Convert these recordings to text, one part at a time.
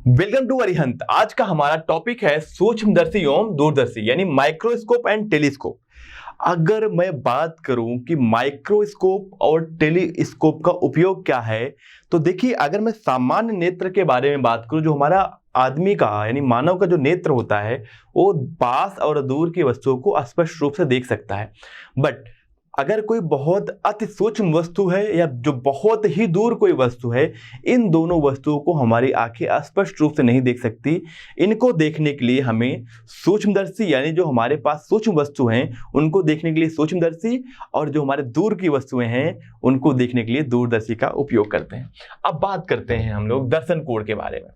Welcome to Arihant. आज का हमारा टॉपिक है सूक्ष्मदर्शी एवं दूरदर्शी यानी माइक्रोस्कोप एंड टेलीस्कोप। अगर मैं बात करूं कि माइक्रोस्कोप और टेलीस्कोप का उपयोग क्या है, तो देखिए, अगर मैं सामान्य नेत्र के बारे में बात करूं, जो हमारा आदमी का यानी मानव का जो नेत्र होता है वो पास और दूर की वस्तुओं को स्पष्ट रूप से देख सकता है। बट अगर कोई बहुत अति सूक्ष्म वस्तु है या जो बहुत ही दूर कोई वस्तु है, इन दोनों वस्तुओं को हमारी आंखें स्पष्ट रूप से नहीं देख सकती। इनको देखने के लिए हमें सूक्ष्मदर्शी यानी जो हमारे पास सूक्ष्म वस्तु हैं उनको देखने के लिए सूक्ष्मदर्शी, और जो हमारे दूर की वस्तुएं हैं उनको देखने के लिए दूरदर्शी का उपयोग करते हैं। अब बात करते हैं हम लोग दर्शन कोण के बारे में।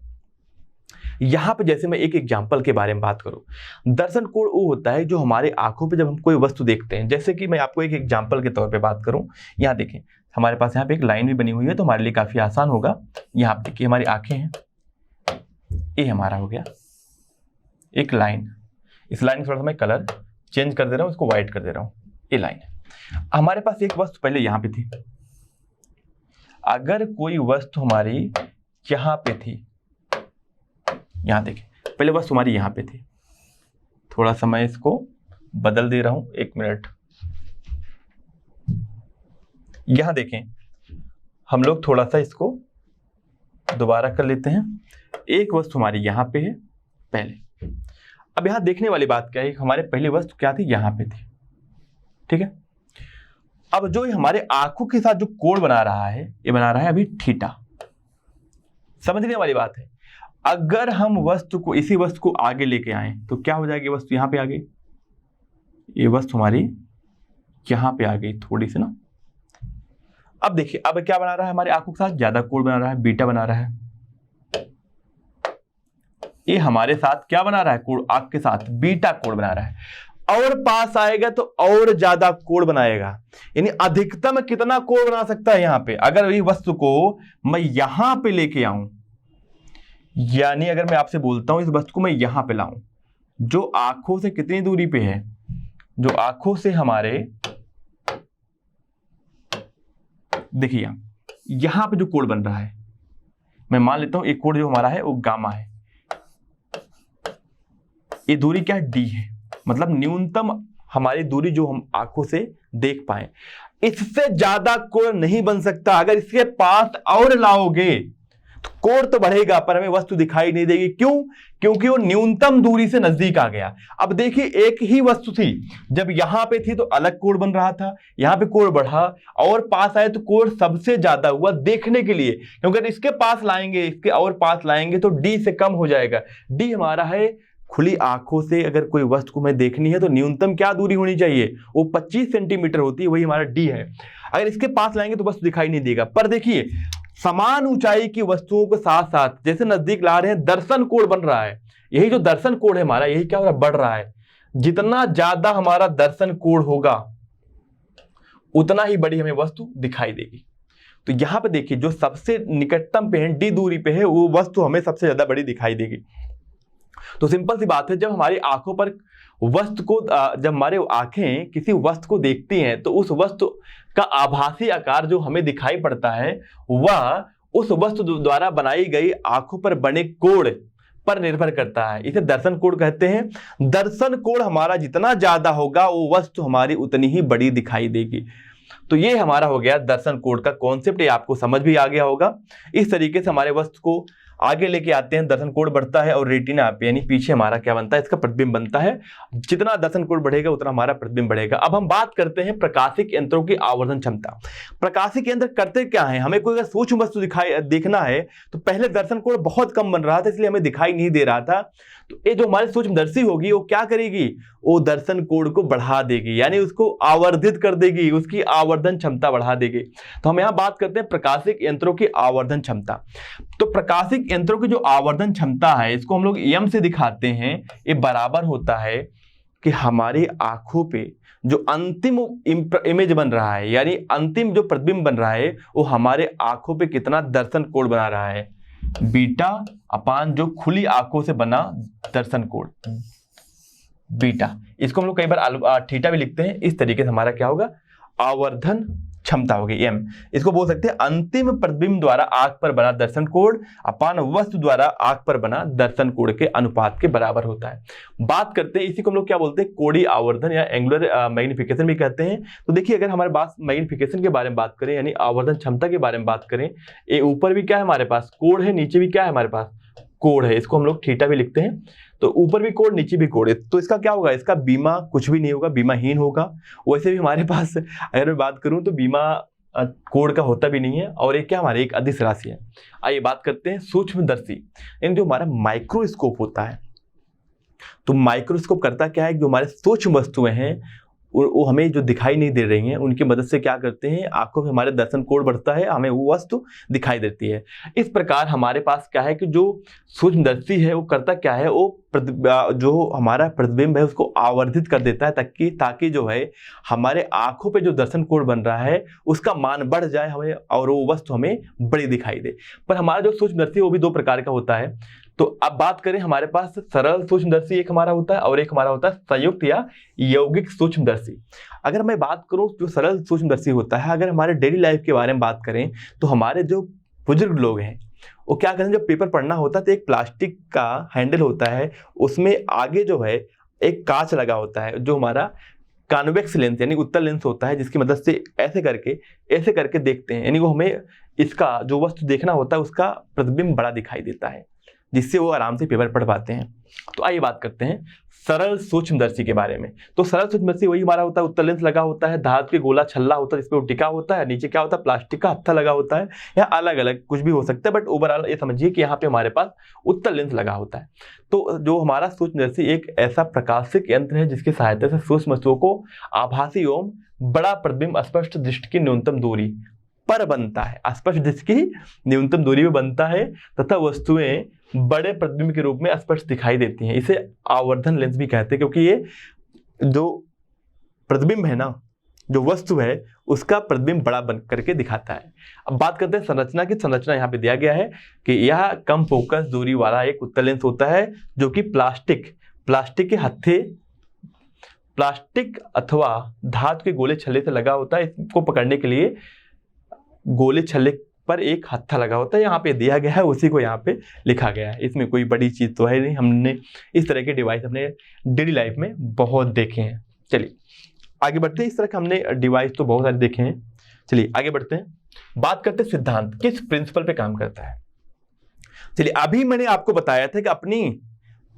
यहाँ पे जैसे मैं एक एग्जाम्पल के बारे में बात करूं, दर्शन कोण वो होता है जो हमारे आंखों पे जब हम कोई वस्तु देखते हैं। जैसे कि मैं आपको एक एग्जाम्पल के तौर पे बात करूं, यहाँ देखें, हमारे पास यहाँ पे एक लाइन भी बनी हुई है तो हमारे लिए काफी आसान होगा। यहाँ पे देखिए हमारी आंखें हैं, ये हमारा हो गया एक लाइन। इस लाइन में थोड़ा सा मैं कलर चेंज कर दे रहा हूँ, इसको व्हाइट कर दे रहा हूँ। ये लाइन है। हमारे पास एक वस्तु पहले यहाँ पे थी। अगर कोई वस्तु हमारी यहाँ पे थी, यहां देखें, पहले वस्तु हमारी यहां पे थी। थोड़ा सा मैं इसको बदल दे रहा हूं, एक मिनट। यहां देखें, हम लोग थोड़ा सा इसको दोबारा कर लेते हैं। एक वस्तु हमारी यहां पे है पहले। अब यहां देखने वाली बात क्या है, हमारे पहली वस्तु क्या थी, यहां पे थी। ठीक है। अब जो हमारे आंखों के साथ जो कोण बना रहा है, ये बना रहा है अभी थीटा। समझने वाली बात है। अगर हम वस्तु को, इसी वस्तु को आगे लेके आए तो क्या हो जाएगी, वस्तु यहां पे आ गई, ये वस्तु हमारी यहां पे आ गई थोड़ी सी ना। अब देखिए, अब क्या बना रहा है, हमारे आंखों के साथ ज्यादा कोण बना रहा है, बीटा बना रहा है। ये हमारे साथ क्या बना रहा है, कोण, आंख के साथ बीटा कोण बना रहा है। और पास आएगा तो और ज्यादा कोण बनाएगा। यानी अधिकतम कितना कोण बना सकता है यहां पे। अगर ये वस्तु को मैं यहां पे लेके आऊं, यानी अगर मैं आपसे बोलता हूं इस वस्तु को मैं यहां पे लाऊं, जो आंखों से कितनी दूरी पे है, जो आंखों से हमारे, देखिए यहां पे जो कोण बन रहा है, मैं मान लेता हूं एक कोण जो हमारा है वो गामा है। ये दूरी क्या है, डी है। मतलब न्यूनतम हमारी दूरी जो हम आंखों से देख पाए। इससे ज्यादा कोण नहीं बन सकता। अगर इसके पास और लाओगे तो कोण तो बढ़ेगा पर हमें वस्तु दिखाई नहीं देगी। क्यों? क्योंकि वो न्यूनतम दूरी से नजदीक आ गया। अब देखिए, एक ही वस्तु थी, जब यहां पे थी तो अलग कोण बन रहा था, यहां पे कोण बढ़ा और पास आए तो कोण सबसे ज्यादा हुआ देखने के लिए। क्योंकि अगर इसके पास लाएंगे, इसके और पास लाएंगे तो डी से कम हो जाएगा। डी हमारा है खुली आंखों से अगर कोई वस्तु को हमें देखनी है तो न्यूनतम क्या दूरी होनी चाहिए, वो 25 सेंटीमीटर होती है, वही हमारा डी है। अगर इसके पास लाएंगे तो वस्तु दिखाई नहीं देगा। पर देखिए, समान ऊंचाई की वस्तुओं के साथ साथ जैसे नजदीक ला रहे हैं, दर्शन कोण बन रहा है। यही जो दर्शन कोण है हमारा, यही क्या हो रहा है, बढ़ रहा है। जितना ज्यादा हमारा दर्शन कोण होगा उतना ही बड़ी हमें वस्तु दिखाई देगी। तो यहां पे देखिए, जो सबसे निकटतम पे है, डी दूरी पे है, वो वस्तु हमें सबसे ज्यादा बड़ी दिखाई देगी। तो सिंपल सी बात है, जब हमारी आंखों पर वस्तु को, जब हमारे आंखें किसी वस्तु को देखती हैं तो उस वस्तु का आभासी आकार जो हमें दिखाई पड़ता है वह उस वस्तु द्वारा बनाई गई आंखों पर बने कोण पर निर्भर करता है। इसे दर्शन कोण कहते हैं। दर्शन कोण हमारा जितना ज्यादा होगा वो वस्तु हमारी उतनी ही बड़ी दिखाई देगी। तो ये हमारा हो गया दर्शन कोण का कॉन्सेप्ट। ये आपको समझ भी आ गया होगा। इस तरीके से हमारे वस्तु को आगे लेके आते हैं, दर्शन कोण बढ़ता है और रेटिना पे यानी पीछे हमारा क्या बनता है, इसका प्रतिबिंब बनता है। जितना दर्शन कोण बढ़ेगा उतना हमारा प्रतिबिंब बढ़ेगा। अब हम बात करते हैं प्रकाशिक यंत्रों की आवर्धन क्षमता। प्रकाशिक यंत्र करते क्या है, हमें कोई अगर सूक्ष्म वस्तु देखना है तो पहले दर्शन कोण बहुत कम बन रहा था, इसलिए हमें दिखाई नहीं दे रहा था। तो ये जो हमारी सूक्ष्मदर्शी होगी वो क्या करेगी, वो दर्शन कोण को बढ़ा देगी, यानी उसको आवर्धित कर देगी, उसकी आवर्धन क्षमता बढ़ा देगी। तो हम यहां बात करते हैं प्रकाशिक यंत्रों की आवर्धन क्षमता। तो प्रकाशिक यंत्रों की जो आवर्धन क्षमता है, इसको हम लोग एम से दिखाते हैं। ये बराबर होता है कि हमारी आंखों पे जो अंतिम इमेज बन रहा है, यानी अंतिम जो प्रतिबिंब बन रहा है, वो हमारे आंखों पे कितना दर्शन कोण बना रहा है, बीटा अपान जो खुली आंखों से बना दर्शन कोण, बीटा। इसको हम लोग कई बार थीटा भी लिखते हैं। इस तरीके से हमारा क्या होगा, आवर्धन क्षमता होगी m। इसको बोल सकते हैं अंतिम प्रतिबिंब द्वारा आंख पर बना दर्शन कोण अपान वस्तु द्वारा आंख पर बना दर्शन कोण के अनुपात के बराबर होता है। बात करते हैं इसी को हम लोग क्या बोलते हैं, कोणीय आवर्धन या एंगुलर मैग्निफिकेशन भी कहते हैं। तो देखिए अगर हमारे पास मैग्निफिकेशन के बारे में बात करें यानी आवर्धन क्षमता के बारे में बात करें, ये ऊपर भी क्या है हमारे पास कोण है, नीचे भी क्या है हमारे पास कोण है, इसको हम लोग थीटा भी लिखते हैं। तो ऊपर भी कोण नीचे भी कोण है, तो इसका क्या होगा, इसका बीमा कुछ भी नहीं होगा, बीमाहीन होगा। वैसे भी हमारे पास अगर मैं बात करूं तो बीमा कोण का होता भी नहीं है, और एक क्या हमारे एक अदिश राशि है। आइए बात करते हैं सूक्ष्मदर्शी यानी जो हमारा माइक्रोस्कोप होता है। तो माइक्रोस्कोप करता क्या है, जो हमारे सूक्ष्म वस्तुएं हैं वो हमें जो दिखाई नहीं दे रही हैं उनकी मदद से क्या करते हैं, आंखों में हमारे दर्शन कोण बढ़ता है, हमें वो वस्तु दिखाई देती है। इस प्रकार हमारे पास क्या है कि जो सूक्ष्मदर्शी है वो करता क्या है, वो जो हमारा प्रतिबिंब है उसको आवर्धित कर देता है ताकि जो है हमारे आंखों पे जो दर्शन कोण बन रहा है उसका मान बढ़ जाए हमें, और वो वस्तु हमें बड़ी दिखाई दे। पर हमारा जो सूक्ष्मदर्शी वो भी दो प्रकार का होता है। तो अब बात करें, हमारे पास सरल सूक्ष्मदर्शी एक हमारा होता है और एक हमारा होता है संयुक्त या यौगिक सूक्ष्मदर्शी। अगर मैं बात करूं जो सरल सूक्ष्मदर्शी होता है, अगर हमारे डेली लाइफ के बारे में बात करें तो हमारे जो बुजुर्ग लोग हैं वो क्या करते हैं, जब पेपर पढ़ना होता है तो एक प्लास्टिक का हैंडल होता है, उसमें आगे जो है एक कांच लगा होता है जो हमारा कॉन्वेक्स लेंस यानी उत्तल लेंस होता है, जिसकी मदद से ऐसे करके देखते हैं, यानी वो हमें इसका जो वस्तु देखना होता है उसका प्रतिबिंब बड़ा दिखाई देता है, जिससे वो आराम से पेपर पढ़ पाते हैं। तो आइए बात करते हैं सरल सूक्ष्मदर्शी के बारे में। तो सरल सूक्ष्मदर्शी वही हमारा होता है, उत्तल लेंस लगा होता है, धातु के गोला छल्ला होता है जिसपे वो टिका होता है, नीचे क्या होता है प्लास्टिक का हत्था लगा होता है, या अलग अलग कुछ भी हो सकता है, बट ओवरऑल ये समझिए कि यहाँ पे हमारे पास उत्तल लेंस लगा होता है। तो जो हमारा सूक्ष्मदर्शी एक ऐसा प्रकाशिक यंत्र है जिसकी सहायता से सूक्ष्म वस्तुओं को आभासी एवं बड़ा प्रतिबिंब स्पष्ट दृष्टि की न्यूनतम दूरी पर बनता है, स्पष्ट दृष्टि की न्यूनतम दूरी में बनता है तथा वस्तुएं बड़े प्रतिबिंब के रूप में स्पष्ट दिखाई देती हैं। इसे आवर्धन लेंस भी कहते हैं, क्योंकि ये जो प्रतिबिंब है ना, जो वस्तु है उसका प्रतिबिंब बड़ा बन करके दिखाता है। अब बात करते हैं संरचना की। संरचना यहाँ पे दिया गया है कि यह कम फोकस दूरी वाला एक उत्तल लेंस होता है जो कि प्लास्टिक के हत्थे, प्लास्टिक अथवा धातु के गोले छल्ले से लगा होता है। इसको पकड़ने के लिए गोले छल्ले पर एक हत्था लगा होता है, यहाँ पे दिया गया है, उसी को यहाँ पे लिखा गया है। इसमें कोई बड़ी चीज तो है नहीं, हमने इस तरह के डिवाइस अपने डेली लाइफ में बहुत देखे हैं। चलिए आगे बढ़ते हैं, इस तरह के हमने डिवाइस तो बहुत सारे देखे हैं। चलिए आगे बढ़ते हैं, बात करते हैं सिद्धांत किस प्रिंसिपल पे काम करता है। चलिए अभी मैंने आपको बताया था कि अपनी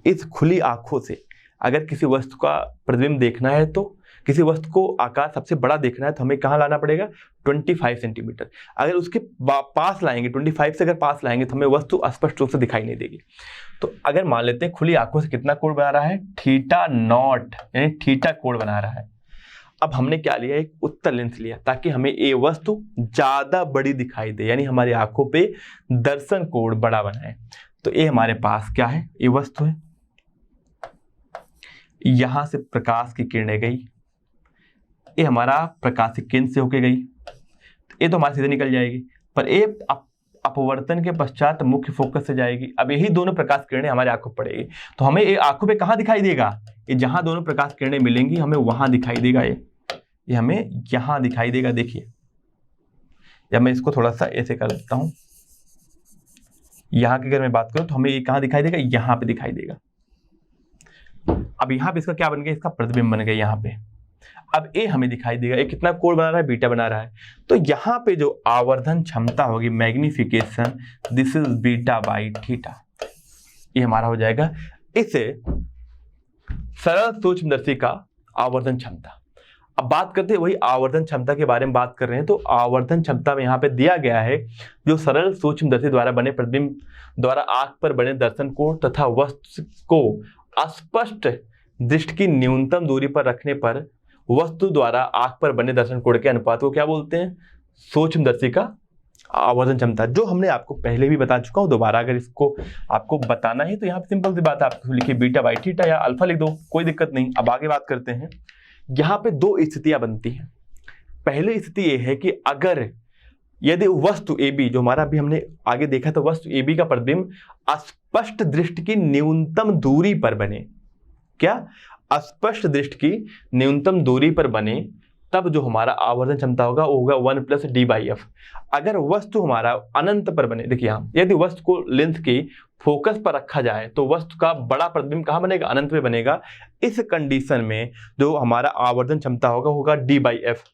इस खुली आंखों से अगर किसी वस्तु का प्रतिबिंब देखना है, तो किसी वस्तु को आकार सबसे बड़ा देखना है तो हमें कहाँ लाना पड़ेगा, 25 सेंटीमीटर। अगर उसके पास लाएंगे, 25 से अगर पास लाएंगे तो हमें वस्तु स्पष्ट रूप से दिखाई नहीं देगी। तो अगर मान लेते हैं खुली आंखों से कितना कोण बना रहा है, थीटा नॉट यानी थीटा कोण बना रहा है। अब हमने क्या लिया, एक उत्तल लेंस लिया ताकि हमें ये वस्तु ज्यादा बड़ी दिखाई दे, यानी हमारी आंखों पे दर्शन कोण बड़ा बनाए। तो ये हमारे पास क्या है, ये वस्तु है, यहां से प्रकाश की किरणें गई, ये हमारा प्रकाशिक केंद्र से होके गई, ये तो हमारे सीधे निकल जाएगी, पर ये अपवर्तन के पश्चात मुख्य फोकस से जाएगी। अब यही दोनों प्रकाश किरणें हमारे आंखों पर पड़ेगी, तो हमें ये आंखों पे कहाँ दिखाई देगा, ये जहां दोनों प्रकाश किरणें मिलेंगी हमें वहां दिखाई देगा, ये हमें यहां दिखाई देगा। देखिए जब मैं इसको थोड़ा सा ऐसे कर लेता हूं, यहां की अगर मैं बात करूं तो हमें ये कहाँ दिखाई देगा, यहां पे दिखाई देगा। अब यहाँ पे इसका क्या बन गया, इसका प्रतिबिंब बन गया यहाँ पे। अब ये हमें दिखाई देगा, ये कितना कोण बना रहा है, बीटा बना रहा है। तो यहाँ पे जो आवर्धन क्षमता होगी, magnification, this is beta by theta, ये हमारा हो जाएगा इसे सरल सूक्ष्मदर्शी का आवर्धन क्षमता। अब बात करते हैं वही आवर्धन क्षमता के बारे में बात कर रहे हैं। तो आवर्धन क्षमता में यहाँ पे दिया गया है जो सरल सूक्ष्मदर्शी द्वारा बने प्रतिबिंब द्वारा आंख पर बने दर्शन कोण तथा वस्तु को अस्पष्ट दृष्टि की न्यूनतम दूरी पर रखने पर वस्तु द्वारा आंख पर बने दर्शन कोण के अनुपात को क्या बोलते हैं, सूक्ष्मदर्शी का आवर्धन क्षमता, जो हमने आपको पहले भी बता चुका हूं। दोबारा अगर इसको आपको बताना है तो यहाँ पे सिंपल सी बात है, आप लिखिए बीटा बाई थीटा या अल्फा लिख दो, कोई दिक्कत नहीं। अब आगे बात करते हैं, यहाँ पे दो स्थितियां बनती हैं। पहली स्थिति ये है कि अगर यदि वस्तु AB, जो हमारा अभी हमने आगे देखा था, वस्तु AB का प्रतिबिंब स्पष्ट दृष्टि की न्यूनतम दूरी पर बने, क्या स्पष्ट दृष्टि की न्यूनतम दूरी पर बने तब जो हमारा आवर्धन क्षमता होगा वो होगा 1 + d/f। अगर वस्तु हमारा अनंत पर बने, देखिए यहाँ यदि वस्तु को लेंस के फोकस पर रखा जाए तो वस्तु का बड़ा प्रतिबिंब कहाँ बनेगा, अनंत में बनेगा। इस कंडीशन में जो हमारा आवर्धन क्षमता होगा d/f।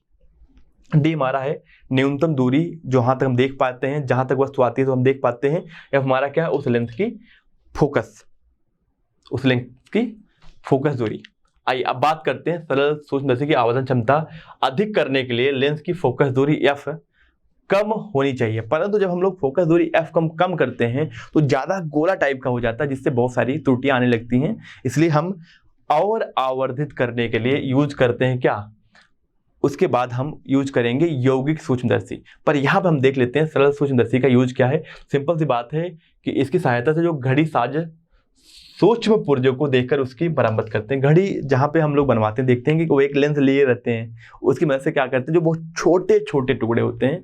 डी हमारा है न्यूनतम दूरी जहां तक हम देख पाते हैं, जहां तक वस्तु आती है तो हम देख पाते हैं। एफ हमारा क्या है, उस लेंथ की फोकस, उस लेंथ की फोकस दूरी। आइए अब बात करते हैं सरल सूक्ष्मदर्शी की आवर्धन क्षमता अधिक करने के लिए लेंस की फोकस दूरी एफ कम होनी चाहिए। परंतु जब हम लोग फोकस दूरी एफ कम करते हैं तो ज्यादा गोला टाइप का हो जाता है, जिससे बहुत सारी त्रुटियां आने लगती हैं। इसलिए हम और आवर्धित करने के लिए यूज करते हैं क्या, उसके बाद हम यूज करेंगे यौगिक सूक्ष्मदर्शी। पर यहाँ पे हम देख लेते हैं सरल सूक्ष्मदर्शी का यूज क्या है। सिंपल सी बात है कि इसकी सहायता से जो घड़ी साज सूक्ष्म पुर्जों को देखकर उसकी मरम्मत करते हैं। घड़ी जहाँ पे हम लोग बनवाते हैं देखते हैं कि वो एक लेंस लिए रहते हैं, उसकी मदद से क्या करते हैं, जो बहुत छोटे छोटे टुकड़े होते हैं,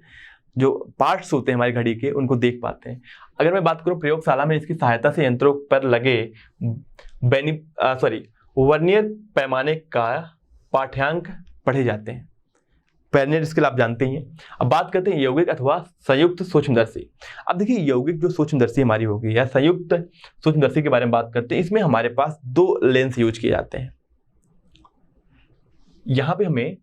जो पार्ट्स होते हैं हमारी घड़ी के, उनको देख पाते हैं। अगर मैं बात करूँ प्रयोगशाला में इसकी सहायता से यंत्रों पर लगे वर्नियर पैमाने का पाठ्यांक पढ़े जाते हैं। वर्नियर स्केल आप जानते ही हैं। अब बात करते हैं यौगिक अथवा संयुक्त सूक्ष्मदर्शी। अब देखिए यौगिक जो सूक्ष्मदर्शी हमारी होगी या संयुक्त सूक्ष्मदर्शी के बारे में बात करते हैं, इसमें हमारे पास 2 लेंस यूज किए जाते हैं। यहाँ पे हमें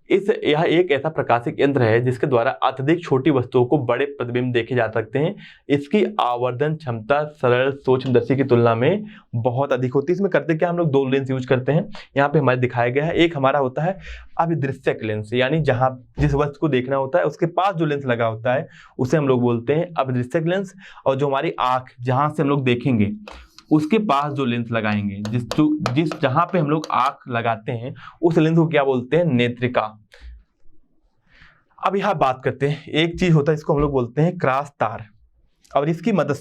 यह एक ऐसा प्रकाशिक यंत्र है जिसके द्वारा अत्यधिक छोटी वस्तुओं को बड़े प्रतिबिंब देखे जा सकते हैं। इसकी आवर्धन क्षमता सरल सूक्ष्मदर्शी की तुलना में बहुत अधिक होती है। इसमें करते क्या, हम लोग 2 लेंस यूज करते हैं। यहाँ पे हमारे दिखाया गया है, एक हमारा होता है अभिदृश्यक लेंस, यानी जहां जिस वस्तु को देखना होता है उसके पास जो लेंस लगा होता है उसे हम लोग बोलते हैं अभिदृश्यक लेंस। और जो हमारी आंख जहां से हम लोग देखेंगे उसके पास जो लेंस लगाएंगे, जिस जहां पे हम लोग आंख लगाते हैं उस लेंस को क्या बोलते हैं, नेत्रिका। अब यहां बात करते हैं, एक चीज होता है इसको हम लोग बोलते हैं क्रॉस तार, और इसकी मदद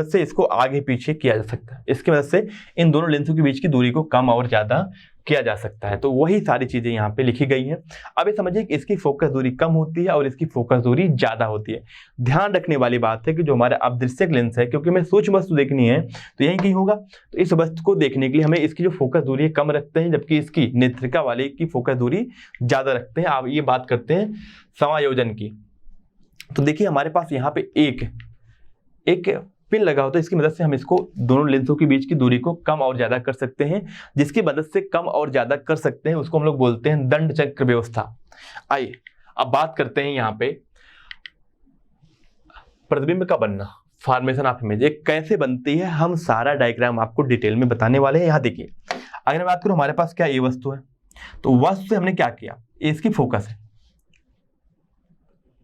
से इसको आगे पीछे किया जा सकता है। इसकी मदद से इन दोनों लेंसों के बीच की दूरी को कम और ज्यादा किया जा सकता है। तो वही सारी चीजें यहाँ पे लिखी गई हैं। अब ये समझिए कि इसकी फोकस दूरी कम होती है और इसकी फोकस दूरी ज्यादा होती है। ध्यान रखने वाली बात है कि जो हमारा अदृश्यक लेंस है, क्योंकि हमें सूक्ष्म वस्तु देखनी है तो यही कहीं होगा, तो इस वस्तु को देखने के लिए हमें इसकी जो फोकस दूरी है कम रखते हैं, जबकि इसकी नेत्रिका वाले की फोकस दूरी ज्यादा रखते हैं। अब ये बात करते हैं समायोजन की। तो देखिए हमारे पास यहाँ पे एक पिन लगा होता है, इसकी मदद से हम इसको दोनों लेंसों के बीच की दूरी को कम और ज्यादा कर सकते हैं। जिसकी मदद से कम और ज्यादा कर सकते हैं उसको हम लोग बोलते हैं दंड चक्र व्यवस्था। आइए अब बात करते हैं यहाँ पे प्रतिबिंब का बनना, फॉर्मेशन ऑफ इमेज, एक कैसे बनती है, हम सारा डायग्राम आपको डिटेल में बताने वाले हैं। यहाँ देखिए अगर मैं बात करूं हमारे पास क्या ये वस्तु है, तो वस्तु से हमने क्या किया, इसकी फोकस है,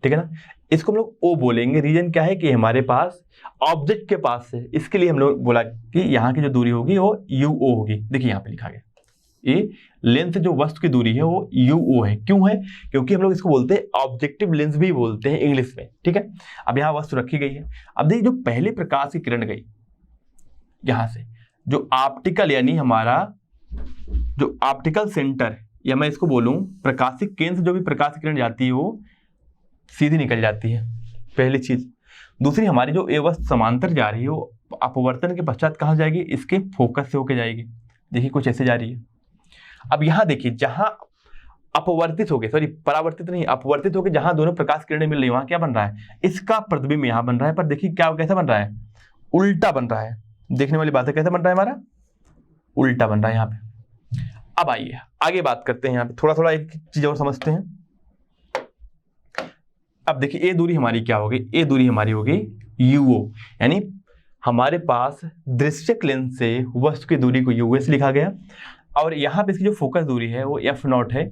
ठीक है ना, इसको हम लोग O बोलेंगे। रीजन क्या है कि हमारे पास ऑब्जेक्ट के पास है, इसके लिए हम लोग बोला कि यहाँ की जो दूरी होगी वो UO होगी। देखिए यहाँ पे लिखा गया, ये लेंस से जो वस्तु की दूरी है वो UO है। क्यों है, क्योंकि हम लोग इसको बोलते हैं ऑब्जेक्टिव लेंस भी बोलते हैं इंग्लिश में, ठीक है। अब यहाँ वस्तु रखी गई है। अब देखिए जो पहले प्रकाश की किरण गई यहाँ से, जो ऑप्टिकल यानी हमारा जो ऑप्टिकल सेंटर, या मैं इसको बोलूं प्रकाशिक केंद्र से जो भी प्रकाश की किरण जाती है वो सीधी निकल जाती है, पहली चीज। दूसरी, हमारी जो ये वस्तु समांतर जा रही है वो अपवर्तन के पश्चात कहाँ जाएगी, इसके फोकस से होके जाएगी। देखिए कुछ ऐसे जा रही है। अब यहाँ देखिए जहां अपवर्तित हो गए, सॉरी परावर्तित नहीं, अपवर्तित होकर जहां दोनों प्रकाश किरणें मिल रही है वहां क्या बन रहा है, इसका प्रतिबिंब यहाँ बन रहा है। पर देखिए क्या कैसा बन रहा है, उल्टा बन रहा है। देखने वाली बात है, कैसा बन रहा है, हमारा उल्टा बन रहा है यहाँ पे। अब आइए आगे बात करते हैं। यहाँ पे थोड़ा एक चीज और समझते हैं। अब देखिए ये दूरी हमारी क्या होगी, ये दूरी हमारी होगी UO, यानी हमारे पास दृश्यक लेंस से वस्तु की दूरी को UO से लिखा गया। और यहाँ पे इसकी जो फोकस दूरी है वो F0 है,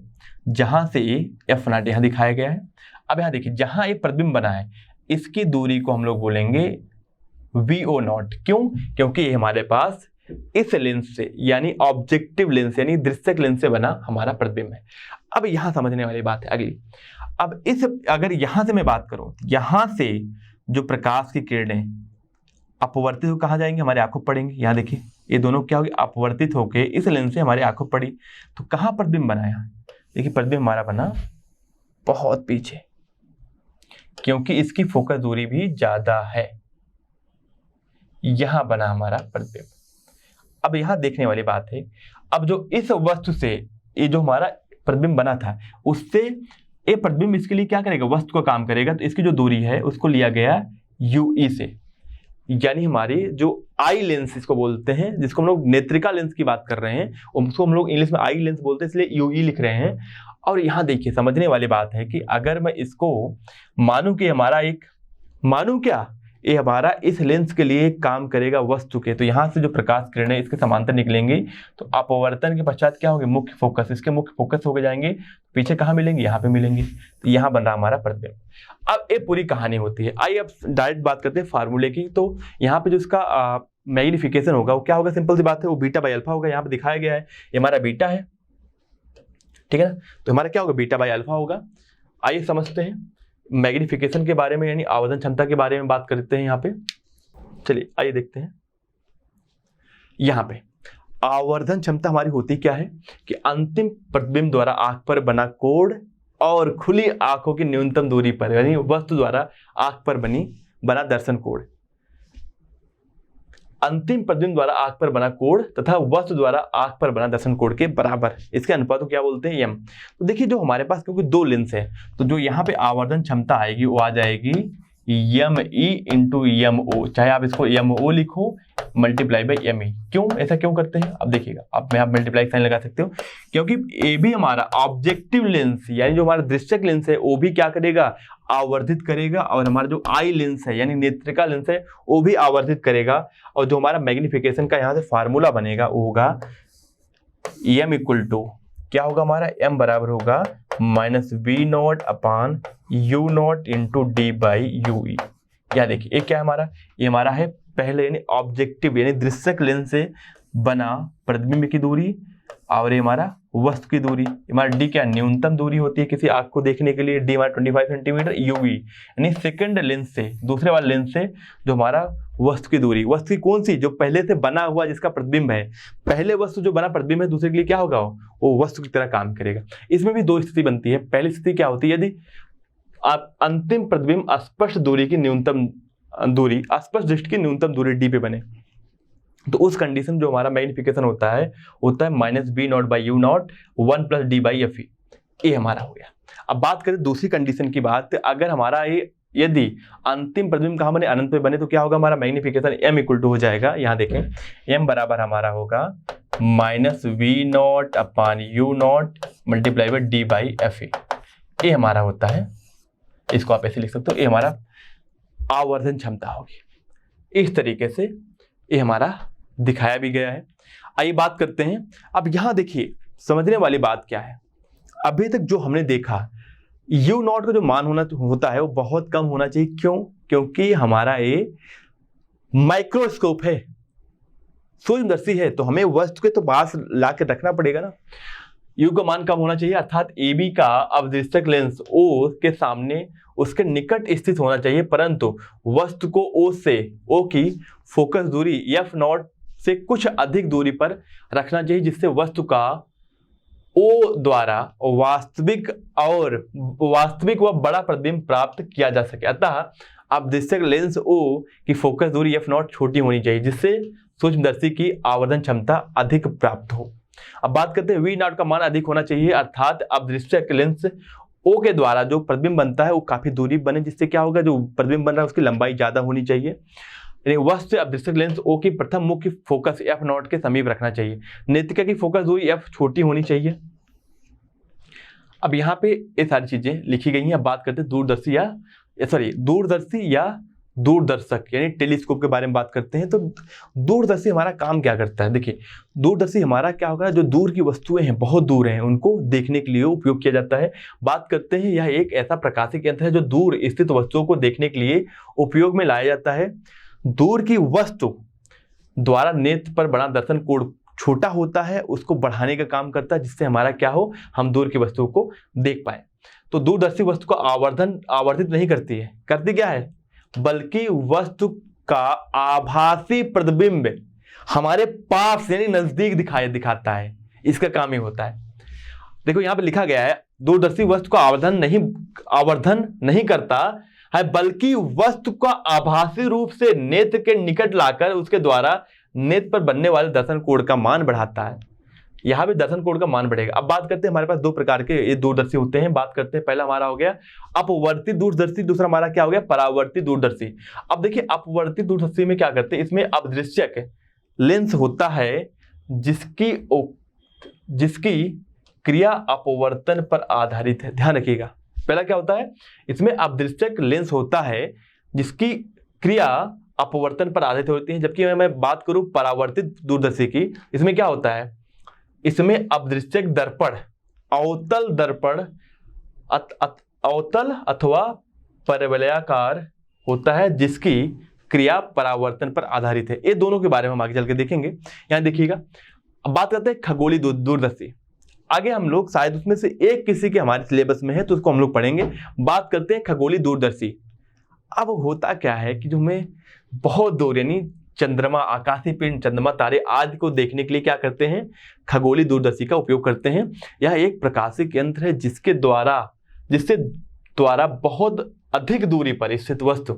जहां से ये F0 यहाँ दिखाया गया है। अब यहाँ देखिए जहां ये प्रतिबिंब बना है इसकी दूरी को हम लोग बोलेंगे VO0। क्यों, क्योंकि ये हमारे पास इस लेंस से यानी ऑब्जेक्टिव लेंस यानी दृश्यक लेंस से बना हमारा प्रतिबिंब है। अब यहाँ समझने वाली बात है अगली। अब अगर यहां से मैं बात करूं, यहां से जो प्रकाश की किरणें अपवर्तित हो कहाँ जाएंगे, हमारे आंखों पड़ेंगे। यहाँ देखिए ये दोनों क्या होगी, अपवर्तित होके इस लेंस से हमारे आंखों पड़ी, तो कहाँ प्रतिबिंब बना यहाँ, देखिए प्रतिबिंब हमारा बना बहुत पीछे, क्योंकि इसकी फोकस दूरी भी ज्यादा है। यहां बना हमारा प्रतिबिंब। अब यहां देखने वाली बात है, अब जो इस वस्तु से ये जो हमारा प्रतिबिंब बना था, उससे ये प्रतिबिंब इसके लिए क्या करेगा, वस्तु का काम करेगा। तो इसकी जो दूरी है उसको लिया गया यूई से, यानी हमारी जो आई लेंस इसको बोलते हैं, जिसको हम लोग नेत्रिका लेंस की बात कर रहे हैं, उसको हम लोग इंग्लिश में आई लेंस बोलते हैं, इसलिए यूई लिख रहे हैं। और यहाँ देखिए समझने वाली बात है कि अगर मैं इसको मानूं कि हमारा एक, मानूं क्या, ये हमारा इस लेंस के लिए काम करेगा वस्तु के, तो यहाँ से जो प्रकाश किरणें इसके समांतर निकलेंगी, तो अपवर्तन के पश्चात क्या होंगे, मुख्य फोकस, इसके मुख्य फोकस हो जाएंगे, पीछे कहाँ मिलेंगे, यहाँ पे मिलेंगे। तो यहाँ बन रहा हमारा प्रतिबिंब। अब ये पूरी कहानी होती है। आइए अब डायरेक्ट बात करते हैं फार्मूले की। तो यहाँ पे जो इसका मैग्निफिकेशन होगा वो क्या होगा, सिंपल सी बात है, वो बीटा बाई अल्फा होगा। यहाँ पे दिखाया गया है, ये हमारा बीटा है, ठीक है ना। तो हमारा क्या होगा, बीटा बाई अल्फा होगा। आइए समझते हैं मैग्निफिकेशन के बारे में, यानी आवर्धन क्षमता के बारे में बात करते हैं यहाँ पे। चलिए आइए देखते हैं। यहाँ पे आवर्धन क्षमता हमारी होती क्या है कि अंतिम प्रतिबिंब द्वारा आंख पर बना कोण और खुली आंखों की न्यूनतम दूरी पर, यानी वस्तु द्वारा आंख पर बना दर्शन कोण, अंतिम प्रतिबिंब द्वारा आंख पर बना कोण तथा वस्तु द्वारा आंख पर बना दर्शन कोण के बराबर, इसके अनुपात को क्या बोलते हैं, यम। तो देखिए जो हमारे पास क्योंकि दो लेंस है, तो जो यहाँ पे आवर्धन क्षमता आएगी वो आ जाएगी यम ई इंटू यम ओ, चाहे आप इसको यम ओ लिखो मल्टीप्लाई बाई एम ई। क्यों, ऐसा क्यों करते हैं, अब देखिएगा, आप मल्टीप्लाई साइन लगा सकते हो, क्योंकि ए भी हमारा ऑब्जेक्टिव लेंस यानी जो हमारा दृश्यक लेंस है वो भी क्या करेगा, आवर्धित करेगा, और हमारा जो आई लेंस है यानी नेत्रिका लेंस है वो भी आवर्धित करेगा। और जो हमारा मैग्निफिकेशन का यहाँ से फार्मूला बनेगा वो होगा एम इक्वल टू क्या होगा हमारा, एम बराबर होगा minus V not upon U not into D by U E. क्या देखिए ये क्या है हमारा, ये हमारा है पहले यानी ऑब्जेक्टिव यानी दृश्यक लेंस से बना प्रतिबिंब की दूरी, और ये हमारा वस्तु की दूरी। हमारा डी क्या, न्यूनतम दूरी होती है किसी आंख को देखने के लिए, डी हमारा 25 सेंटीमीटर, यूवी यानी सेकंड लेंस से, दूसरे वाले लेंस से जो हमारा वस्तु की दूरी, वस्तु की कौन सी, जो पहले से बना हुआ जिसका प्रतिबिंब है, पहले वस्तु जो बना प्रतिबिंब है दूसरे के लिए क्या होगा, वो वस्तु की तरह काम करेगा। इसमें भी दो स्थिति बनती है। पहली स्थिति क्या होती है, यदि अंतिम प्रतिबिंब स्पष्ट दूरी की न्यूनतम दूरी, स्पष्ट दृष्टि की न्यूनतम दूरी डी पे बने, तो उस कंडीशन जो हमारा मैग्निफिकेशन होता है minus B not by U not 1 plus D by F E, ये हमारा हो गया। अब बात करें दूसरी कंडीशन की बात, अगर हमारा ये यदि अंतिम प्रतिबिंब कहाँ बने, अनंत पे बने, तो क्या होगा हमारा मैग्निफिकेशन एम इक्वल टू हो जाएगा, यहाँ देखें एम बराबर हमारा होगा minus V not upon U naught multiply by D by F E, ये हमारा होता है। इसको आप ऐसे लिख सकते हो, ये हमारा आवर्धन क्षमता होगी। इस तरीके से ये हमारा दिखाया भी गया है। आइए बात करते हैं। अब यहां देखिए समझने वाली बात क्या है, अभी तक जो हमने देखा यू नॉट का जो मान होता है वो बहुत कम होना चाहिए। क्यों, क्योंकि हमारा ये माइक्रोस्कोप है, सूक्ष्मदर्शी है, तो हमें वस्तु के तो पास ला के रखना पड़ेगा ना। यू का मान कम होना चाहिए, अर्थात ए बी का अवदृश्यक लेंस ओ के सामने उसके निकट स्थित होना चाहिए, परंतु वस्तु को ओ की फोकस दूरी एफ नॉट से कुछ अधिक दूरी पर रखना चाहिए, जिससे वस्तु का ओ द्वारा वास्तविक व बड़ा प्रतिबिंब प्राप्त किया जा सके। अतः अवदृश्यक लेंस ओ की फोकस दूरी एफ नॉट छोटी होनी चाहिए, जिससे सूक्ष्मदर्शी की आवर्धन क्षमता अधिक प्राप्त हो। अब बात करते हैं वी नॉट का मान अधिक होना चाहिए, अर्थात अवदृश्यक लेंस ओ के द्वारा जो प्रतिबिंब बनता है वो काफी दूरी बने, जिससे क्या होगा, जो प्रतिबिंब बन रहा है उसकी लंबाई ज्यादा होनी चाहिए। यानी वस्तु से अवदृश्यक लेंस ओ की प्रथम मुख्य फोकस एफ नॉट के समीप रखना चाहिए। नेत्रिका की फोकस दूरी एफ छोटी होनी चाहिए। अब यहाँ पे ये सारी चीजें लिखी गई हैं। अब बात करते हैं दूरदर्शी या दूरदर्शक यानी टेलीस्कोप के बारे में बात करते हैं। तो दूरदर्शी हमारा काम क्या करता है, देखिए दूरदर्शी हमारा क्या होगा, जो दूर की वस्तुएं हैं, बहुत दूर हैं, उनको देखने के लिए उपयोग किया जाता है। बात करते हैं यह एक ऐसा प्रकाशिक यंत्र है जो दूर स्थित वस्तुओं को देखने के लिए उपयोग में लाया जाता है। दूर की वस्तु द्वारा नेत्र पर बना दर्शन कोण छोटा होता है, उसको बढ़ाने का काम करता है, जिससे हमारा क्या हो, हम दूर की वस्तुओं को देख पाए। तो दूरदर्शी वस्तु को आवर्धित नहीं करती है, करती क्या है, बल्कि वस्तु का आभासी प्रतिबिंब हमारे पास यानी नजदीक दिखाता है, इसका काम ही होता है। देखो यहाँ पे लिखा गया है दूरदर्शी वस्तु को आवर्धन नहीं करता है, बल्कि वस्तु का आभासी रूप से नेत्र के निकट लाकर उसके द्वारा नेत्र पर बनने वाले दर्शन कोण का मान बढ़ाता है। यहाँ पे दर्शन कोण का मान बढ़ेगा। अब बात करते हैं, हमारे पास दो प्रकार के ये दूरदर्शी होते हैं। बात करते हैं, पहला हमारा हो गया अपवर्ती दूरदर्शी, दूसरा हमारा क्या हो गया परावर्ती दूरदर्शी। अब देखिए अपवर्ती दूरदर्शी में क्या करते हैं, इसमें अपदृश्यक लेंस होता है जिसकी क्रिया अपवर्तन पर आधारित है। ध्यान रखिएगा, पहला क्या होता है, इसमें अपदृश्यक लेंस होता है जिसकी क्रिया अपवर्तन पर आधारित होती है। जबकि मैं बात करूं परावर्तित दूरदर्शी की, इसमें क्या होता है, इसमें अपदृश्यक दर्पण अवतल दर्पण अवतल अथवा परवलयाकार होता है जिसकी क्रिया परावर्तन पर आधारित है। ये दोनों के बारे में हम आगे चल के देखेंगे। यहां देखिएगा, अब बात करते हैं खगोलीय दूरदर्शी। आगे हम लोग शायद उसमें से एक किसी के हमारे सिलेबस में है तो उसको हम लोग पढ़ेंगे। बात करते हैं खगोलीय दूरदर्शी। अब होता क्या है कि जो हमें बहुत दूर यानी चंद्रमा, आकाशीय पिंड, चंद्रमा, तारे आदि को देखने के लिए क्या करते हैं, खगोलीय दूरदर्शी का उपयोग करते हैं। यह एक प्रकाशिक यंत्र है जिससे द्वारा बहुत अधिक दूरी पर स्थित वस्तु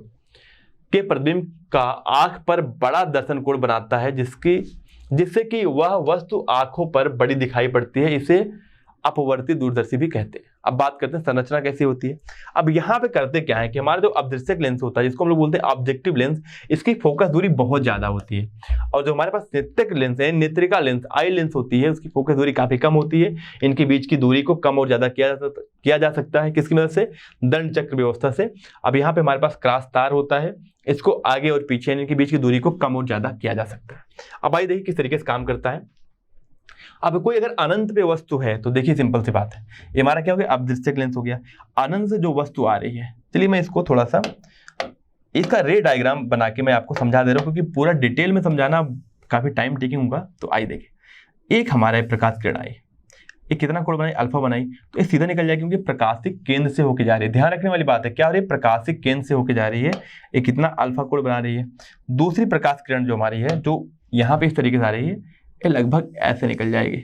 के प्रतिबिंब का आंख पर बड़ा दर्शन कोण बनाता है जिससे कि वह वस्तु आंखों पर बड़ी दिखाई पड़ती है। इसे अपवर्ती दूरदर्शी भी कहते हैं। अब बात करते हैं संरचना कैसी होती है। अब यहाँ पे करते क्या है कि हमारा जो अपदृश्यक लेंस होता है जिसको हम लोग बोलते हैं ऑब्जेक्टिव लेंस, इसकी फोकस दूरी बहुत ज्यादा होती है। और जो हमारे पास नेत्रिक लेंस है, नेत्रिका लेंस, आई लेंस होती है, उसकी फोकस दूरी काफी कम होती है। इनके बीच की दूरी को कम और ज्यादा किया जा सकता है। किसकी मदद से, दंड चक्र व्यवस्था से। अब यहाँ पे हमारे पास क्रॉस तार होता है, इसको आगे और पीछे इनके बीच की दूरी को कम और ज्यादा किया जा सकता है। अब आइए देखिए किस तरीके से काम करता है। अब कोई अगर अनंत पे वस्तु है तो देखिए सिंपल सी बात है, ये हमारा क्या हो गया, अपदृश्यक लेंस हो गया। अनंत से जो वस्तु आ रही है, चलिए मैं इसको थोड़ा सा इसका रे डायग्राम बना के मैं आपको समझा दे रहा हूं, क्योंकि पूरा डिटेल में समझाना काफी टाइम टेकिंग होगा। तो आइए देखिए, एक हमारा प्रकाश किरण आई, ये कितना कोण बनाई, अल्फा बनाई, तो ये सीधा निकल जाएगी क्योंकि प्रकाशिक केंद्र से होकर जा रही है। ध्यान रखने वाली बात है, क्या हो रही है, प्रकाशिक केंद्र से होकर जा रही है। ये कितना अल्फा कोण बना रही है। दूसरी प्रकाश किरण जो हमारी है, जो यहाँ पे इस तरीके से आ रही है, ये लगभग ऐसे निकल जाएगी।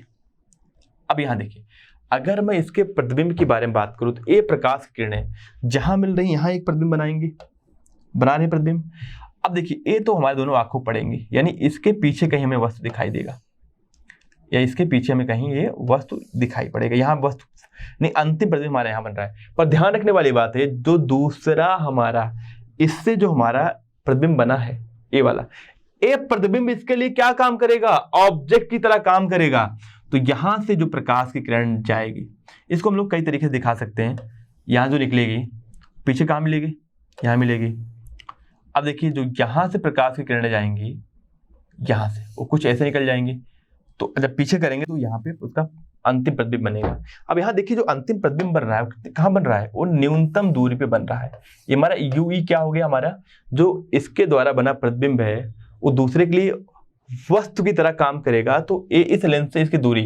अब यहाँ देखिए, अगर मैं इसके प्रतिबिंब के बारे में बात करूं तो ये प्रकाश किरणें जहां मिल रही, यहाँ एक प्रतिबिंब बना रहे प्रतिबिंब। अब देखिए, ये तो हमारे दोनों आंखों पड़ेंगी, यानी इसके पीछे कहीं हमें वस्तु दिखाई देगा, या इसके पीछे हमें कहीं ये वस्तु दिखाई पड़ेगा। यहाँ वस्तु नहीं, अंतिम प्रतिबिंब हमारे यहाँ बन रहा है। पर ध्यान रखने वाली बात है, जो दूसरा हमारा इससे जो हमारा प्रतिबिंब बना है, ये वाला, ये प्रतिबिंब इसके लिए क्या काम करेगा, ऑब्जेक्ट की तरह काम करेगा। तो यहां से जो प्रकाश की किरण जाएगी, इसको हम लोग कई तरीके से दिखा सकते हैं। यहां जो निकलेगी, पीछे कहां मिलेगी, यहां मिलेगी। अब देखिए, जो यहां से प्रकाश की किरणें जाएंगी, यहां से वो कुछ ऐसे निकल जाएंगी। तो जब पीछे करेंगे तो यहाँ पे उसका अंतिम प्रतिबिंब बनेगा। अब यहाँ देखिए, जो अंतिम प्रतिबिंब बन रहा है, कहाँ बन रहा है, वो न्यूनतम दूरी पे बन रहा है। ये हमारा यूई क्या हो गया, हमारा जो इसके द्वारा बना प्रतिबिंब है वो दूसरे के लिए वस्तु की तरह काम करेगा। तो ये इस लेंस से इसकी दूरी,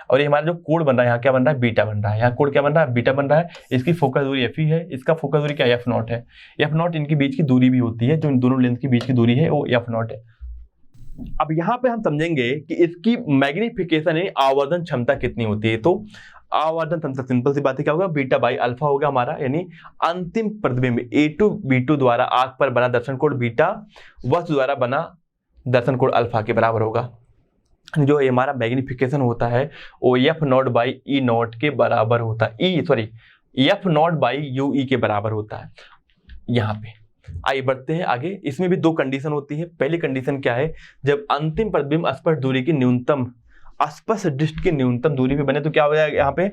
और ये हमारा जो कोण बन रहा है, यहाँ क्या बन रहा है, बीटा बन रहा है। यहाँ कोण क्या बन रहा है, बीटा बन रहा है। इसकी फोकस दूरी एफ है, इसका फोकस दूरी क्या, एफ नॉट है। एफ नॉट इनके बीच की दूरी भी होती है, जो इन दोनों लेंस के बीच की दूरी है वो एफ नॉट है। अब यहाँ पे हम समझेंगे कि इसकी मैग्निफिकेशन यानी आवर्धन क्षमता कितनी होती है। तो आवर्धन क्षमता सिंपल सी बात है, क्या होगा, बीटा बाई अल्फा होगा हमारा, यानी अंतिम प्रतिबिंब A2 B2 द्वारा आंख पर बना दर्शन कोण बीटा वस्तु द्वारा बना दर्शन कोण अल्फा के बराबर होगा। जो ये हमारा मैग्निफिकेशन होता है वो F naught by E not के बराबर होता है, एफ नॉट बाई यू ई के बराबर होता है। यहाँ पे आइए बढ़ते हैं आगे। इसमें भी दो कंडीशन होती है। पहली कंडीशन क्या है, जब अंतिम प्रतिबिंब स्पष्ट दूरी की न्यूनतम, स्पष्ट दृष्टि की न्यूनतम दूरी पे बने, तो क्या हो जाएगा यहाँ पे,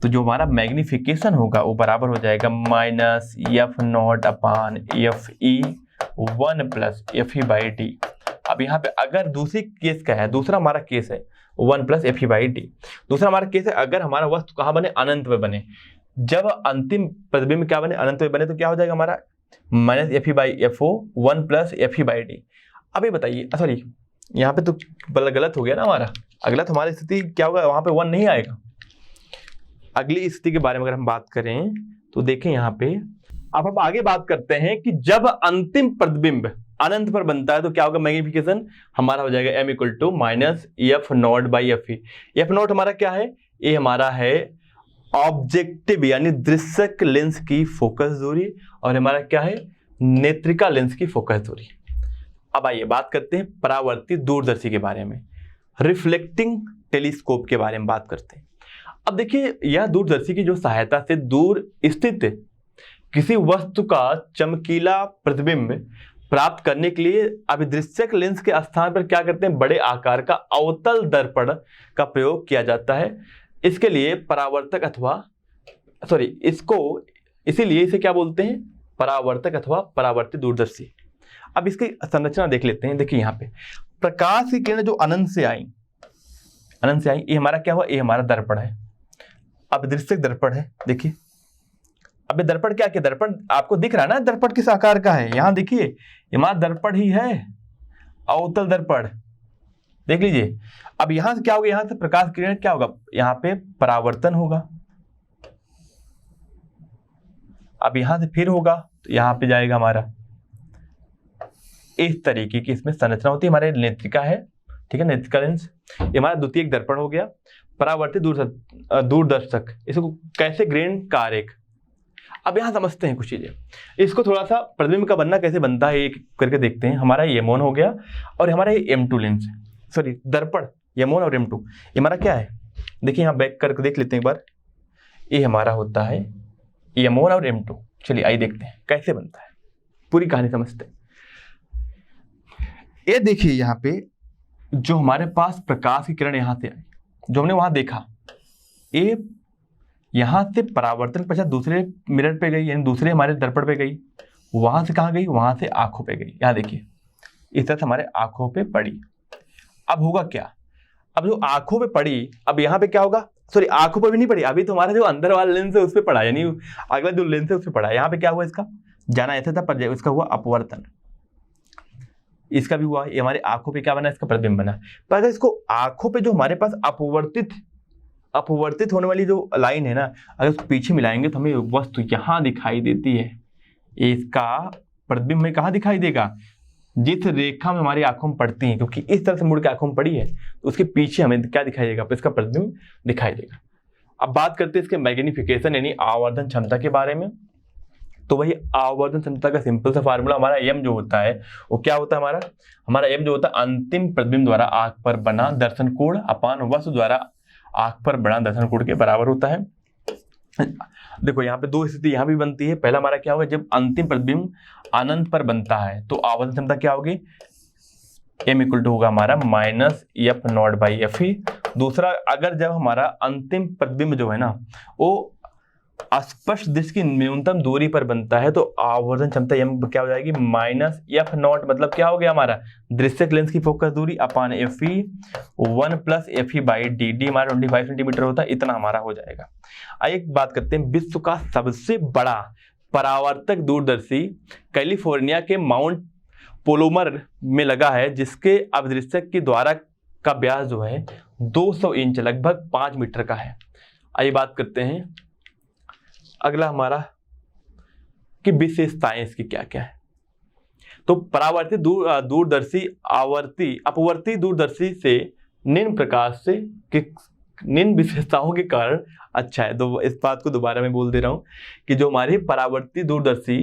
तो जो हमारा मैग्निफिकेशन होगा वो बराबर हो जाएगा minus F not upon F E 1 plus F E by T. अब यहाँ पे अगर दूसरी केस क्या है, दूसरा हमारा केस है 1 plus F E by T. दूसरा हमारा केस है अगर हमारा वस्तु कहाँ बने, अनंत में बने। जब अंतिम प्रतिबिंब क्या बने, अनंत में बने, तो क्या हो जाएगा हमारा minus F E by F O 1 plus F E by T. अब ये बताइए, सॉरी यहाँ पे तो गलत हो गया ना हमारा, अगला तो हमारी स्थिति क्या होगा, वहां पे 1 नहीं आएगा। अगली स्थिति के बारे में अगर हम बात करें तो देखें यहाँ पे, अब हम आगे बात करते हैं कि जब अंतिम प्रतिबिंब अनंत पर बनता है तो क्या होगा, मैग्निफिकेशन हमारा हो जाएगा m equal to minus F naught by F E. F naught हमारा क्या है, ये हमारा है ऑब्जेक्टिव यानी दृश्यक लेंस की फोकस दूरी, और हमारा क्या है, नेत्रिका लेंस की फोकस दूरी। अब आइए बात करते हैं परावर्तित दूरदर्शी के बारे में। रिफ्लेक्टिंग टेलीस्कोप के बारे में बात करते हैं। अब देखिए, यह दूरदर्शी की जो सहायता से दूर स्थित किसी वस्तु का चमकीला प्रतिबिंब प्राप्त करने के लिए अभिदृश्यक लेंस के स्थान पर क्या करते हैं, बड़े आकार का अवतल दर्पण का प्रयोग किया जाता है। इसके लिए परावर्तक अथवा इसीलिए इसे क्या बोलते हैं, परावर्तक अथवा परावर्ती दूरदर्शी। अब इसकी संरचना देख लेते हैं। देखिए यहाँ पे प्रकाश की किरण जो अनंत से आई, ये हमारा क्या हुआ, ये हमारा दर्पण है, अभिदृश्यक दर्पण है। देखिए अब ये दर्पण क्या क्या, दर्पण आपको दिख रहा है ना, दर्पण किस आकार का है, यहाँ देखिए ये हमारा दर्पण ही है, अवतल दर्पण, देख लीजिए। अब यहां से क्या होगा, यहां से प्रकाश किरण क्या होगा, यहाँ पे परावर्तन होगा। अब यहां से फिर होगा तो यहाँ पे जाएगा हमारा, इस तरीके की इसमें संरचना होती है। हमारे नेत्रिका है, ठीक है, नेत्रिका लेंस, ये हमारा द्वितीयक दर्पण हो गया। परावर्ती दूरदर्शक, इसको कैसे ग्रेन का आरेख। अब यहां समझते हैं कुछ चीजें, इसको थोड़ा सा प्रतिबिंब का बनना कैसे बनता है एक करके देखते हैं। हमारा M1 हो गया और हमारा M2 लेंस, दर्पण M1 और M2, ये हमारा क्या है, देखिए यहाँ बैक करके देख लेते हैं एक बार। ये हमारा होता है M1 और M2। चलिए आइए देखते हैं कैसे बनता है, पूरी कहानी समझते हैं। ये देखिए यहाँ पे जो हमारे पास प्रकाश की किरण यहाँ से आई, जो हमने वहां देखा, ये यहाँ से परावर्तन पश्चात दूसरे मिरर पे गई, यानी दूसरे हमारे दर्पण पे गई, वहां से कहाँ गई, वहां से आंखों पे गई। यहाँ देखिए इस तरह से हमारे आंखों पे पड़ी। अब होगा क्या, अब जो आंखों पे पड़ी, अब यहाँ पे क्या होगा, आंखों पे भी नहीं पड़ी, अभी तो हमारा जो अंदर वाला लेंस है उस पे पड़ा, यानी अगला जो लेंस है उस पे पड़ा। यहाँ पे क्या हुआ, इसका जाना ऐसे था पर इसका हुआ अपवर्तन, इसका भी हुआ। ये हमारे आंखों पे क्या बना, इसका प्रतिबिंब बना। पर अगर इसको आंखों पे जो हमारे पास अपवर्तित होने वाली जो लाइन है ना, अगर उसको पीछे मिलाएंगे तो हमें वस्तु यहाँ दिखाई देती है। इसका प्रतिबिंब में कहाँ दिखाई देगा, जिस रेखा में हमारी आंखों में पड़ती है, क्योंकि इस तरह से मुड़ के आंखों में पड़ी है तो उसके पीछे हमें क्या दिखाई देगा, इसका प्रतिबिंब दिखाई देगा। अब बात करते हैं इसके मैग्निफिकेशन यानी आवर्धन क्षमता के बारे में। तो वही आवर्धन क्षमता का सिंपल सा फार्मूला, हमारा M जो होता है वो क्या होता है, हमारा M जो होता है अंतिम प्रतिबिंब द्वारा आंख पर बना दर्शन कोण अपान वस्तु द्वारा आंख पर बना दर्शन कोण के बराबर होता है। देखो यहाँ पे दो स्थिति यहाँ भी बनती है। पहला हमारा क्या होगा, जब अंतिम प्रतिबिंब अनंत पर बनता है तो आवर्धन क्षमता क्या होगी, M इक्वल टू होगा हमारा -F0/Fe। दूसरा, अगर जब हमारा अंतिम प्रतिबिंब जो है ना वो स्पष्ट दृश्य की न्यूनतम दूरी पर बनता है तो आवर्धन क्षमता M क्या हो जाएगी, -F0, मतलब क्या हो गया हमारा दृश्यक लेंस की फोकस दूरी अपान Fe 1 + Fe/d, d हमारा 25 सेंटीमीटर होता है, इतना हमारा हो जाएगा। आइए एक बात करते हैं, विश्व का सबसे बड़ा परावर्तक दूरदर्शी कैलिफोर्निया के माउंट पोलोमर में लगा है, जिसके अभिदृश्यक की द्वारा का व्यास जो है 200 इंच लगभग 5 मीटर का है। आइए बात करते हैं अगला हमारा कि विशेषताएं इसकी क्या क्या है। तो परावर्ती दूरदर्शी अपवर्ती दूरदर्शी से निम्न विशेषताओं के कारण अच्छा है। तो इस बात को दोबारा मैं बोल दे रहा हूं कि जो हमारी परावर्ती दूरदर्शी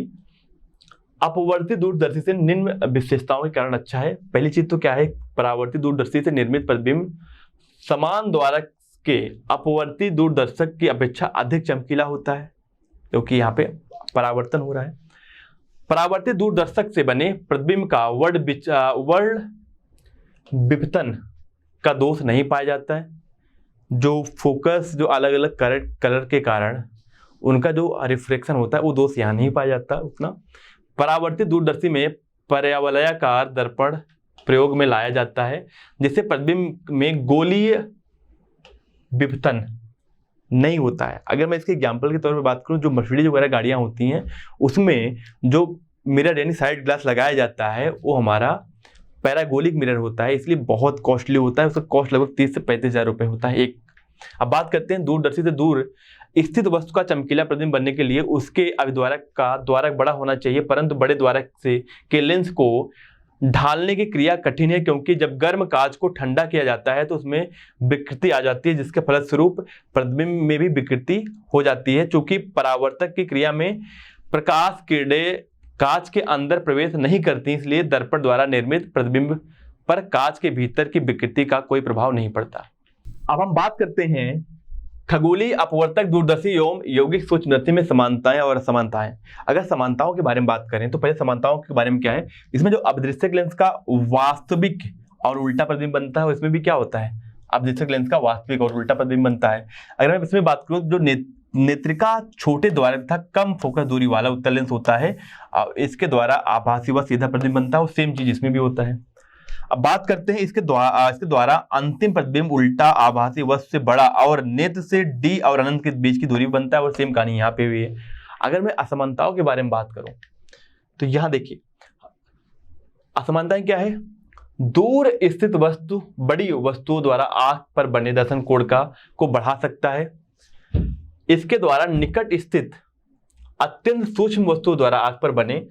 अपवर्ती दूरदर्शी से निम्न विशेषताओं के कारण अच्छा है। पहली चीज तो क्या है, परावर्ती दूरदर्शी से निर्मित प्रतिबिंब समान द्वारक के अपवर्ती दूरदर्शक की अपेक्षा अधिक चमकीला होता है, क्योंकि यहाँ पे परावर्तन हो रहा है। परावर्तित दूरदर्शक से बने प्रतिबिंब का वर्ण विपतन का दोष नहीं पाया जाता है। जो फोकस जो अलग अलग कलर के कारण उनका जो रिफ्लेक्शन होता है वो दोष यहाँ नहीं पाया जाता उतना। परावर्तित दूरदर्शी में पर्यावलयाकार दर्पण प्रयोग में लाया जाता है, जिससे प्रतिबिंब में गोलीय विपतन नहीं होता है। अगर मैं इसके एग्जाम्पल के तौर पर बात करूं, जो मर्सिडीज वगैरह गाड़ियां होती हैं उसमें जो मिरर यानी साइड ग्लास लगाया जाता है वो हमारा पैरागोलिक मिरर होता है, इसलिए बहुत कॉस्टली होता है। उसका कॉस्ट लगभग 30 से 35 हज़ार रुपये होता है एक। अब बात करते हैं दूरदर्शी से दूर स्थित वस्तु का चमकीला प्रतिबिंब बनने के लिए उसके अभिद्वारक का द्वारक बड़ा होना चाहिए, परंतु बड़े द्वारक से के लेंस को ढालने की क्रिया कठिन है, क्योंकि जब गर्म कांच को ठंडा किया जाता है तो उसमें विकृति आ जाती है, जिसके फलस्वरूप प्रतिबिंब में भी विकृति हो जाती है। चूंकि परावर्तक की क्रिया में प्रकाश किरणें कांच के अंदर प्रवेश नहीं करती, इसलिए दर्पण द्वारा निर्मित प्रतिबिंब पर कांच के भीतर की विकृति का कोई प्रभाव नहीं पड़ता। अब हम बात करते हैं खगोलीय, अपवर्तक, दूरदर्शी एवं यौगिक सूक्ष्मदर्शी में समानताएं और असमानताएं। अगर समानताओं के बारे में बात करें तो पहले समानताओं के बारे में क्या है, इसमें जो अपदृश्यक लेंस का वास्तविक और उल्टा प्रतिबिंब बनता है, इसमें भी क्या होता है, अपदृश्यक लेंस का वास्तविक और उल्टा प्रतिबिंब बनता है। अगर मैं इसमें बात करूं, जो नेत्रिका छोटे द्वारा तथा कम फोकस दूरी वाला उत्तल लेंस होता है, इसके द्वारा आभासी व सीधा प्रतिबिंब बनता है, वो सेम चीज इसमें भी होता है। अब बात करते हैं इसके द्वारा अंतिम प्रतिबिंब उल्टा आभासी वस्तु से बड़ा और नेत्र से डी और अनंत के बीच की दूरी बनता है, और सेम कहानी यहाँ पे भी है। अगर मैं असमानताओं के बारे में बात करूं तो यहां देखिए असमानताएं क्या है, दूर स्थित वस्तु बड़ी वस्तुओं द्वारा आंख पर बने दर्शन कोण को बढ़ा सकता है। इसके द्वारा निकट स्थित अत्यंत सूक्ष्म वस्तुओं द्वारा आंख पर बने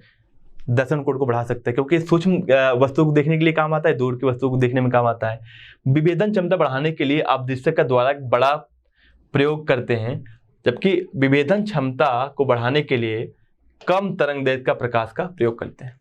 दर्शन कोण को बढ़ा सकता है, क्योंकि सूक्ष्म वस्तु को देखने के लिए काम आता है, दूर की वस्तु को देखने में काम आता है। विभेदन क्षमता बढ़ाने के लिए आप अपदृश्यक का द्वारा बड़ा प्रयोग करते हैं, जबकि विभेदन क्षमता को बढ़ाने के लिए कम तरंग दैर्घ्य का प्रकाश का प्रयोग करते हैं।